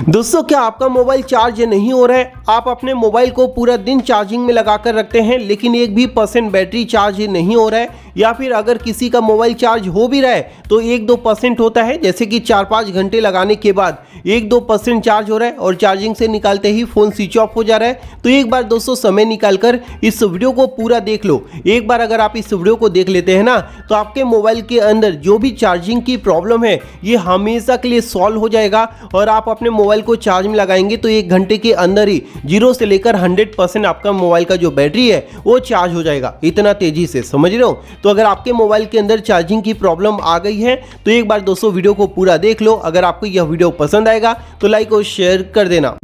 दोस्तों क्या आपका मोबाइल चार्ज नहीं हो रहा है? आप अपने मोबाइल को पूरा दिन चार्जिंग में लगा कर रखते हैं लेकिन 1% बैटरी चार्ज नहीं हो रहा है, या फिर अगर किसी का मोबाइल चार्ज हो भी रहा है तो 1-2% होता है, जैसे कि 4-5 घंटे लगाने के बाद 1-2% चार्ज हो रहा है और चार्जिंग से निकालते ही फ़ोन स्विच ऑफ हो जा रहा है। तो एक बार दोस्तों समय निकालकर इस वीडियो को पूरा देख लो। एक बार अगर आप इस वीडियो को देख लेते हैं ना तो आपके मोबाइल के अंदर जो भी चार्जिंग की प्रॉब्लम है ये हमेशा के लिए सॉल्व हो जाएगा और आप अपने मोबाइल को चार्ज में लगाएंगे तो 1 घंटे के अंदर ही 0 से लेकर 100% आपका मोबाइल का जो बैटरी है वो चार्ज हो जाएगा, इतना तेजी से, समझ रहे हो। तो अगर आपके मोबाइल के अंदर चार्जिंग की प्रॉब्लम आ गई है तो एक बार दोस्तों वीडियो को पूरा देख लो। अगर आपको यह वीडियो पसंद आएगा तो लाइक और शेयर कर देना।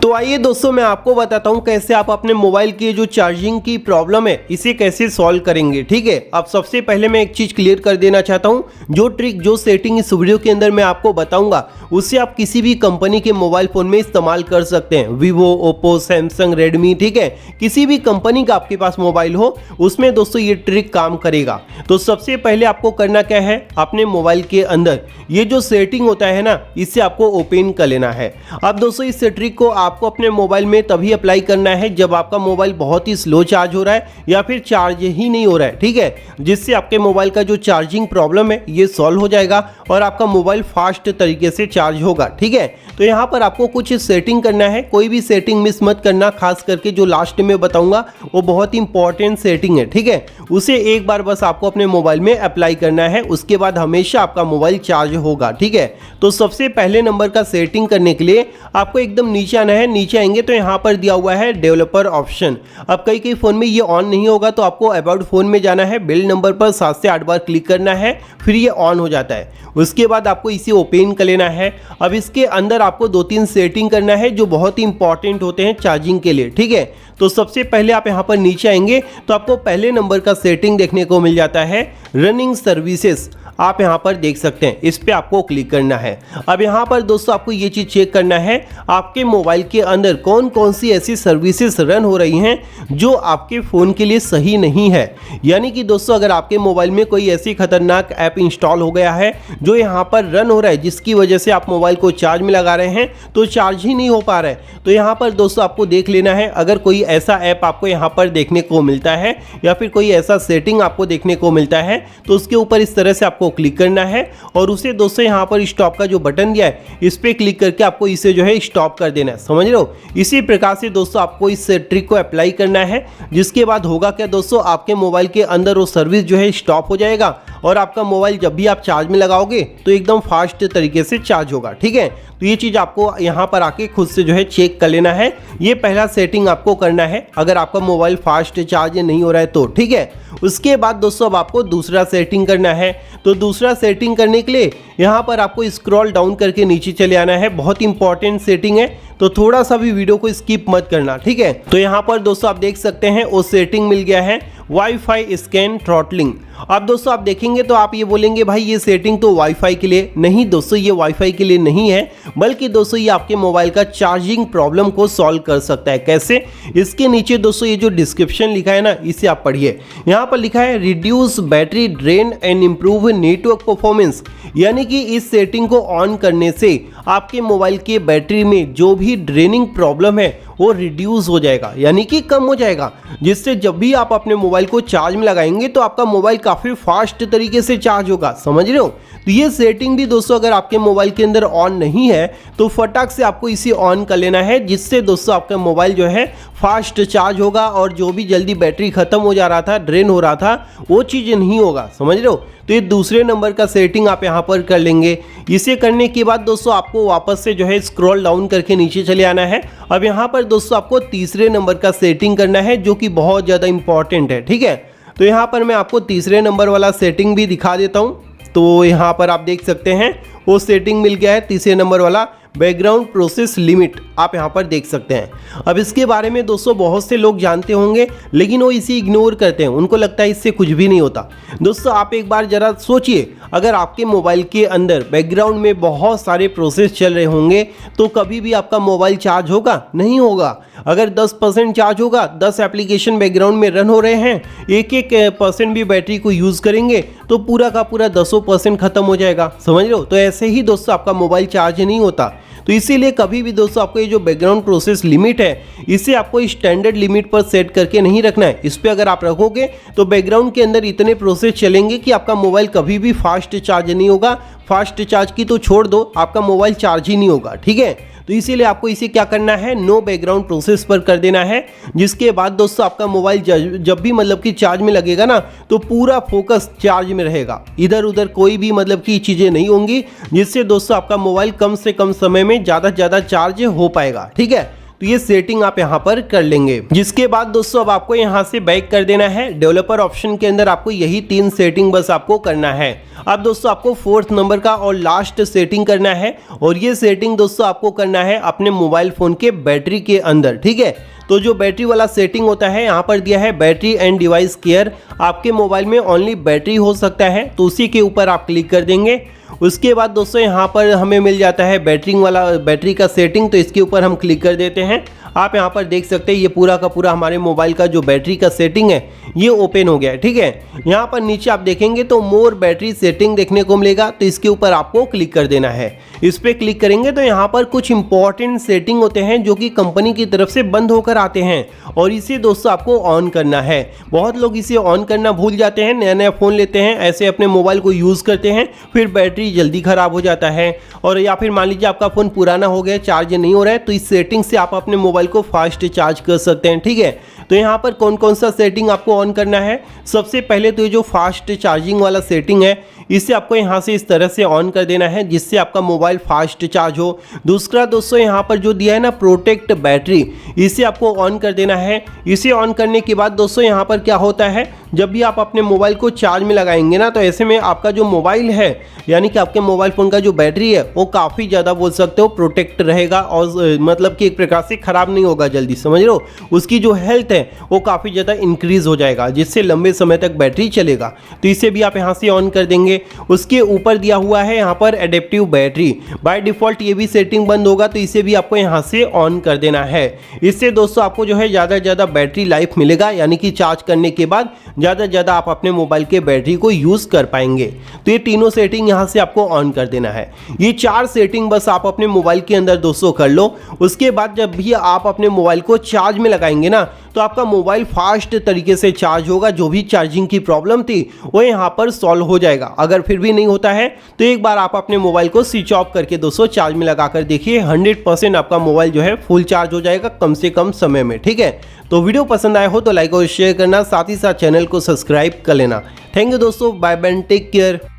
तो आइए दोस्तों मैं आपको बताता हूं कैसे आप अपने मोबाइल की जो चार्जिंग की प्रॉब्लम है इसे कैसे सॉल्व करेंगे। ठीक है, अब सबसे पहले मैं एक चीज क्लियर कर देना चाहता हूं, जो ट्रिक जो सेटिंग इस वीडियो के अंदर मैं आपको बताऊंगा उससे आप किसी भी कंपनी के मोबाइल फोन में इस्तेमाल कर सकते हैं। वीवो, ओप्पो, सैमसंग, रेडमी, ठीक है, किसी भी कंपनी का आपके पास मोबाइल हो उसमें दोस्तों ये ट्रिक काम करेगा। तो सबसे पहले आपको करना क्या है, अपने मोबाइल के अंदर ये जो सेटिंग होता है ना इसे आपको ओपन कर लेना है। अब दोस्तों इस ट्रिक को आपको अपने मोबाइल में तभी अप्लाई करना है जब आपका मोबाइल बहुत ही स्लो चार्ज हो रहा है या फिर चार्ज ही नहीं हो रहा है, ठीक है, जिससे आपके मोबाइल का जो चार्जिंग प्रॉब्लम है ये सॉल्व हो जाएगा और आपका मोबाइल फास्ट तरीके से चार्ज होगा। ठीक है, तो यहाँ पर आपको कुछ सेटिंग करना है, कोई भी सेटिंग मिस मत करना, खास करके जो लास्ट में बताऊंगा वो बहुत ही इंपॉर्टेंट सेटिंग है। ठीक है, उसे एक बार बस आपको अपने मोबाइल में अप्लाई करना है, उसके बाद हमेशा आपका मोबाइल चार्ज होगा। ठीक है, तो सबसे पहले नंबर का सेटिंग करने के लिए आपको एकदम नीचे आना है। नीचे आएंगे तो यहाँ पर दिया हुआ है डेवलपर ऑप्शन। अब कई फोन में ये ऑन नहीं होगा तो आपको अबाउट फोन में जाना है, बिल्ड नंबर पर 7 से 8 बार क्लिक करना है, फिर ये ऑन हो जाता है। उसके बाद आपको इसे ओपन कर लेना है। अब इसके अंदर आपको 2-3 सेटिंग करना है जो बहुत ही इंपॉर्टेंट होते हैं चार्जिंग के लिए। ठीक है, तो सबसे पहले आप यहाँ पर नीचे आएंगे तो आपको पहले नंबर का सेटिंग देखने को मिल जाता है रनिंग सर्विसेज। आप यहाँ पर देख सकते हैं, इस पे आपको क्लिक करना है। अब यहाँ पर दोस्तों आपको ये चीज़ चेक करना है आपके मोबाइल के अंदर कौन कौन सी ऐसी सर्विसेज रन हो रही हैं जो आपके फ़ोन के लिए सही नहीं है। यानी कि दोस्तों अगर आपके मोबाइल में कोई ऐसी खतरनाक ऐप इंस्टॉल हो गया है जो यहाँ पर रन हो रहा है जिसकी वजह से आप मोबाइल को चार्ज में लगा रहे हैं तो चार्ज ही नहीं हो पा रहा है, तो यहाँ पर दोस्तों आपको देख लेना है। अगर कोई ऐसा ऐप आपको यहाँ पर देखने को मिलता है या फिर कोई ऐसा सेटिंग आपको देखने को मिलता है तो उसके ऊपर इस तरह से आपको क्लिक करना है और उसे दोस्तों यहाँ पर स्टॉप का जो बटन दिया है इस पे क्लिक करके आपको इसे जो है स्टॉप कर देना है, समझ रहे हो। इसी प्रकार से दोस्तों आपको इस ट्रिक को अप्लाई करना है, जिसके बाद होगा क्या दोस्तों, आपके मोबाइल के अंदर वो सर्विस जो है स्टॉप हो जाएगा और आपका मोबाइल जब भी आप चार्ज में लगाओगे तो एकदम फास्ट तरीके से चार्ज होगा। ठीक है, तो ये चीज़ आपको यहाँ पर आके खुद से जो है चेक कर लेना है। ये पहला सेटिंग आपको करना है अगर आपका मोबाइल फास्ट चार्ज नहीं हो रहा है तो। ठीक है, उसके बाद दोस्तों अब आपको दूसरा सेटिंग करना है। तो दूसरा सेटिंग करने के लिए यहाँ पर आपको स्क्रॉल डाउन करके नीचे चले आना है। बहुत इंपॉर्टेंट सेटिंग है तो थोड़ा सा भी वीडियो को स्किप मत करना। ठीक है, तो यहाँ पर दोस्तों आप देख सकते हैं वो सेटिंग मिल गया है वाईफाई स्कैन थ्रॉटलिंग। अब दोस्तों आप देखेंगे तो आप ये बोलेंगे भाई ये सेटिंग तो वाईफाई के लिए, नहीं दोस्तों ये वाईफाई के लिए नहीं है, बल्कि दोस्तों ये आपके मोबाइल का चार्जिंग प्रॉब्लम को सॉल्व कर सकता है। कैसे, इसके नीचे दोस्तों ये जो डिस्क्रिप्शन लिखा है ना इसे आप पढ़िए। यहाँ पर लिखा है reduce battery drain and improve network performance, यानी कि इस सेटिंग को ऑन करने से आपके मोबाइल के बैटरी में जो भी ड्रेनिंग प्रॉब्लम है वो रिड्यूस हो जाएगा, यानी कि कम हो जाएगा, जिससे जब भी आप अपने मोबाइल को चार्ज में लगाएंगे तो आपका मोबाइल काफ़ी फास्ट तरीके से चार्ज होगा, समझ रहे हो। तो ये सेटिंग भी दोस्तों अगर आपके मोबाइल के अंदर ऑन नहीं है तो फटाक से आपको इसे ऑन कर लेना है, जिससे दोस्तों आपका मोबाइल जो है फास्ट चार्ज होगा और जो भी जल्दी बैटरी ख़त्म हो जा रहा था, ड्रेन हो रहा था, वो चीज़ नहीं होगा, समझ रहे हो। तो ये दूसरे नंबर का सेटिंग आप यहाँ पर कर लेंगे। इसे करने के बाद दोस्तों आपको वापस से जो है स्क्रॉल डाउन करके नीचे चले आना है। अब यहाँ पर दोस्तों आपको तीसरे नंबर का सेटिंग करना है जो कि बहुत ज़्यादा इंपॉर्टेंट है। ठीक है, तो यहाँ पर मैं आपको तीसरे नंबर वाला सेटिंग भी दिखा देता हूँ। तो यहाँ पर आप देख सकते हैं वो सेटिंग मिल गया है तीसरे नंबर वाला बैकग्राउंड प्रोसेस लिमिट, आप यहाँ पर देख सकते हैं। अब इसके बारे में दोस्तों बहुत से लोग जानते होंगे लेकिन वो इसे इग्नोर करते हैं, उनको लगता है इससे कुछ भी नहीं होता। दोस्तों आप एक बार जरा सोचिए, अगर आपके मोबाइल के अंदर बैकग्राउंड में बहुत सारे प्रोसेस चल रहे होंगे तो कभी भी आपका मोबाइल चार्ज होगा? नहीं होगा। अगर 10% चार्ज होगा, 10 एप्लीकेशन बैकग्राउंड में रन हो रहे हैं, 1% भी बैटरी को यूज़ करेंगे तो पूरा का पूरा 10% खत्म हो जाएगा। समझ रहे हो? तो ऐसे ही दोस्तों आपका मोबाइल चार्ज नहीं होता। तो इसीलिए कभी भी दोस्तों आपको ये जो बैकग्राउंड प्रोसेस लिमिट है इसे आपको स्टैंडर्ड लिमिट पर सेट करके नहीं रखना है। इस पे अगर आप रखोगे तो बैकग्राउंड के अंदर इतने प्रोसेस चलेंगे कि आपका मोबाइल कभी भी फास्ट चार्ज नहीं होगा। फास्ट चार्ज की तो छोड़ दो, आपका मोबाइल चार्ज ही नहीं होगा। ठीक है, तो इसीलिए आपको इसे क्या करना है, नो बैकग्राउंड प्रोसेस पर कर देना है। जिसके बाद दोस्तों आपका मोबाइल जब भी मतलब कि चार्ज में लगेगा ना तो पूरा फोकस चार्ज में रहेगा, इधर उधर कोई भी मतलब की चीज़ें नहीं होंगी, जिससे दोस्तों आपका मोबाइल कम से कम समय में ज़्यादा से ज़्यादा चार्ज हो पाएगा। ठीक है, तो ये सेटिंग आप यहाँ पर कर लेंगे। जिसके बाद दोस्तों अब आपको यहाँ से बैक कर देना है। डेवलपर ऑप्शन के अंदर आपको यही 3 सेटिंग बस आपको करना है। अब दोस्तों आपको 4th नंबर का और लास्ट सेटिंग करना है, और ये सेटिंग दोस्तों आपको करना है अपने मोबाइल फ़ोन के बैटरी के अंदर। ठीक है, तो जो बैटरी वाला सेटिंग होता है यहाँ पर दिया है बैटरी एंड डिवाइस केयर। आपके मोबाइल में ओनली बैटरी हो सकता है, तो उसी के ऊपर आप क्लिक कर देंगे। उसके बाद दोस्तों यहाँ पर हमें मिल जाता है बैटरी का सेटिंग, तो इसके ऊपर हम क्लिक कर देते हैं। आप यहाँ पर देख सकते हैं ये पूरा का पूरा हमारे मोबाइल का जो बैटरी का सेटिंग है ये ओपन हो गया है। ठीक है, यहाँ पर नीचे आप देखेंगे तो मोर बैटरी सेटिंग देखने को मिलेगा, तो इसके ऊपर आपको क्लिक कर देना है। इस पर क्लिक करेंगे तो यहाँ पर कुछ इंपॉर्टेंट सेटिंग होते हैं जो कि कंपनी की तरफ से बंद होकर आते हैं, और इसे दोस्तों आपको ऑन करना है। बहुत लोग इसे ऑन करना भूल जाते हैं, नया नया फ़ोन लेते हैं, ऐसे अपने मोबाइल को यूज़ करते हैं, फिर बैटरी जल्दी ख़राब हो जाता है, और या फिर मान लीजिए आपका फ़ोन पुराना हो गया, चार्ज नहीं हो रहा है, तो इस सेटिंग से आप अपने मोबाइल को फास्ट चार्ज कर सकते हैं। ठीक है, तो यहाँ पर कौन कौन सा सेटिंग आपको ऑन करना है? सबसे पहले तो ये जो फास्ट चार्जिंग वाला सेटिंग है इसे आपको यहाँ से इस तरह से ऑन कर देना है, जिससे आपका मोबाइल फास्ट चार्ज हो। दूसरा दोस्तों यहाँ पर जो दिया है ना प्रोटेक्ट बैटरी, इसे आपको ऑन कर देना है। इसे ऑन करने के बाद दोस्तों यहाँ पर क्या होता है, जब भी आप अपने मोबाइल को चार्ज में लगाएंगे ना तो ऐसे में आपका जो मोबाइल है यानी कि आपके मोबाइल फ़ोन का जो बैटरी है वो काफ़ी ज़्यादा बोल सकते हो प्रोटेक्ट रहेगा, और मतलब कि एक प्रकार से ख़राब नहीं होगा जल्दी। समझ लो, उसकी जो हेल्थ है वो काफ़ी ज़्यादा इंक्रीज़ हो जाएगा, जिससे लंबे समय तक बैटरी चलेगा। तो इसे भी आप यहाँ से ऑन कर देंगे। उसके ऊपर दिया हुआ है यहाँ पर एडेप्टिव बैटरी, बाय डिफ़ॉल्ट ये भी सेटिंग बंद होगा, तो इसे भी आपको यहाँ से ऑन कर देना है। इससे दोस्तों आपको जो है ज़्यादा से ज़्यादा बैटरी लाइफ मिलेगा, यानी कि चार्ज करने के बाद ज़्यादा से ज़्यादा आप अपने मोबाइल के बैटरी को यूज़ कर पाएंगे। तो ये तीनों सेटिंग यहाँ से आपको ऑन कर देना है। ये 4 सेटिंग बस आप अपने मोबाइल के अंदर दोस्तों कर लो। उसके बाद जब भी आप अपने मोबाइल को चार्ज में लगाएंगे ना तो आपका मोबाइल फास्ट तरीके से चार्ज होगा। जो भी चार्जिंग की प्रॉब्लम थी वो यहाँ पर सॉल्व हो जाएगा। अगर फिर भी नहीं होता है तो एक बार आप अपने मोबाइल को स्विच ऑफ करके दोस्तों चार्ज में लगा कर देखिए, 100% आपका मोबाइल जो है फुल चार्ज हो जाएगा कम से कम समय में। ठीक है, तो वीडियो पसंद आया हो तो लाइक और शेयर करना, साथ ही साथ चैनल को सब्सक्राइब कर लेना। थैंक यू दोस्तों, बाय बाय, टेक केयर।